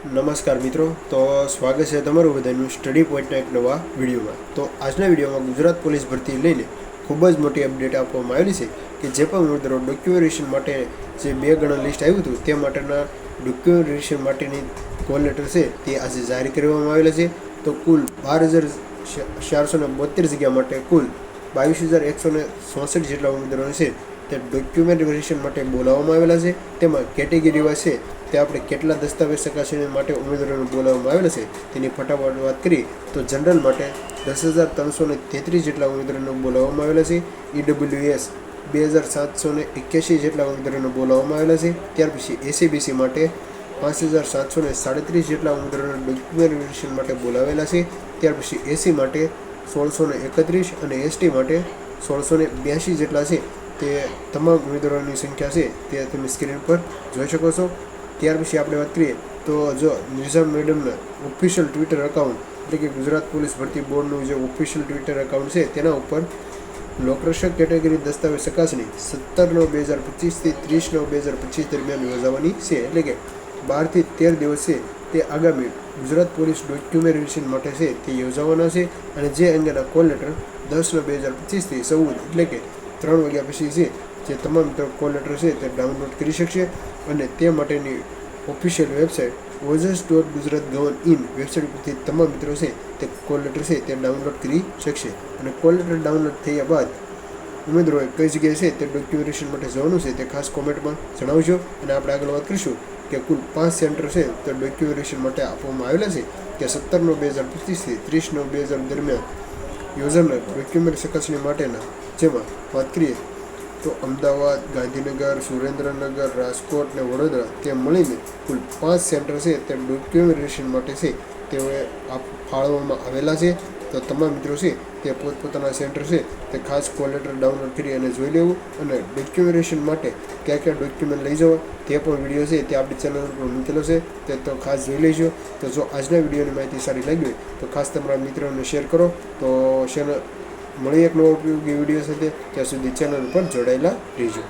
નમસ્કાર મિત્રો, તો સ્વાગત છે તમારું બધાનું સ્ટડી પોઈન્ટના એક નવા વિડીયોમાં. તો આજના વિડીયોમાં ગુજરાત પોલીસ ભરતી લઈને ખૂબ જ મોટી અપડેટ આપવામાં આવેલી છે કે જે પણ ઉમેદવારો ડોક્યુમેન્ટેશન માટે જે 2 ગણા લિસ્ટ આવ્યું હતું તે માટેના ડોક્યુમેન્ટેશન માટેની કોલ લેટર છે તે આજે જાહેર કરવામાં આવેલા છે. તો કુલ 12,472 જગ્યા માટે કુલ 22,164 જેટલા ઉમેદવારો છે તે ડોક્યુમેન્ટ વેરિફિકેશન માટે બોલાવવામાં આવેલા છે. તેમાં કેટેગરી વાઇઝ છે તે આપણે કેટલા દસ્તાવેજ ચકાસણી માટે ઉમેદવારોને બોલાવવામાં આવેલા છે તેની ફટાફટ વાત કરીએ તો જનરલ માટે 10,333 જેટલા ઉમેદવારોને બોલાવવામાં આવેલા છે. EWS 2,781 જેટલા ઉમેદવારોને બોલાવવામાં આવેલા છે. ત્યાર પછી ACBC માટે 5,737 જેટલા ઉમેદવારોને ડોક્યુમેન્ટ વેરિફિકેશન માટે બોલાવેલા છે. ત્યાર પછી AC માટે 1,631 અને ST માટે 1,682 જેટલા છે. તે તમામ ઉમેદવારોની સંખ્યા છે તે તમે સ્ક્રીન પર જોઈ શકો છો. ત્યાર પછી આપણે વાત કરીએ તો જો નિઝામ મેડમના ઓફિશિયલ ટ્વિટર એકાઉન્ટ એટલે કે ગુજરાત પોલીસ ભરતી બોર્ડનું જે ઓફિશિયલ ટ્વિટર એકાઉન્ટ છે તેના ઉપર લોકરક્ષક કેટેગરી દસ્તાવેજ ચકાસણી 17/9/2025 થી 30/9/2025 દરમિયાન યોજાવાની છે. એટલે કે 12 થી 13 દિવસ છે તે આગામી ગુજરાત પોલીસ ડોક્યુમેન્ટ વેરિફિકેશન માટે છે તે યોજાવાના છે. અને જે અંગેના કોલ લેટર 10/9/2025 થી 14 એટલે કે 3 વાગ્યા પછી છે જે તમામ મિત્રો કોલ લેટર છે તે ડાઉનલોડ કરી શકશે. અને તે માટેની ઓફિશિયલ વેબસાઇટ ojas.gujarat.gov.in વેબસાઇટ પરથી તમામ મિત્રો છે તે કોલ લેટર છે તે ડાઉનલોડ કરી શકશે. અને કોલ લેટર ડાઉનલોડ થયા બાદ ઉમેદવારોએ કઈ જગ્યાએ છે તે ડોક્યુમેન્ટેશન માટે જવાનું છે તે ખાસ કોમેન્ટમાં જણાવજો. અને આપણે આગળ વાત કરીશું કે કુલ 5 સેન્ટર છે તે ડોક્યુમેન્ટેશન માટે આપવામાં આવેલા છે કે 17/9/2025 થી 30/9/2020 દરમિયાન યોજાનાર ડોક્યુમેન્ટ ચકાસણી માટેના, જેમાં વાત કરીએ તો અમદાવાદ, ગાંધીનગર, સુરેન્દ્રનગર, રાજકોટ અને વડોદરા તે મળીને કુલ 5 સેન્ટર છે તે ડોક્યુમેન્ટેશન માટે છે તેઓએ ફાળવવામાં આવેલા છે. તો તમામ મિત્રો છે તે પોતપોતાના સેન્ટર છે તે ખાસ કોલ લેટર ડાઉનલોડ કરી અને જોઈ લેવું. અને ડોક્યુમેન્ટેશન માટે કયા કયા ડોક્યુમેન્ટ લઈ જવા તે પણ વિડીયો છે તે આપણી ચેનલ પર મૂકેલો છે તે તો ખાસ જોઈ લેજો. તો જો આજના વિડીયોની માહિતી સારી લાગી હોય તો ખાસ તમારા મિત્રોને શેર કરો. તો મળી એક નવો ઉપયોગી વિડીયો સાથે, ત્યાં સુધી ચેનલ પર જોડાયેલા રહેજો.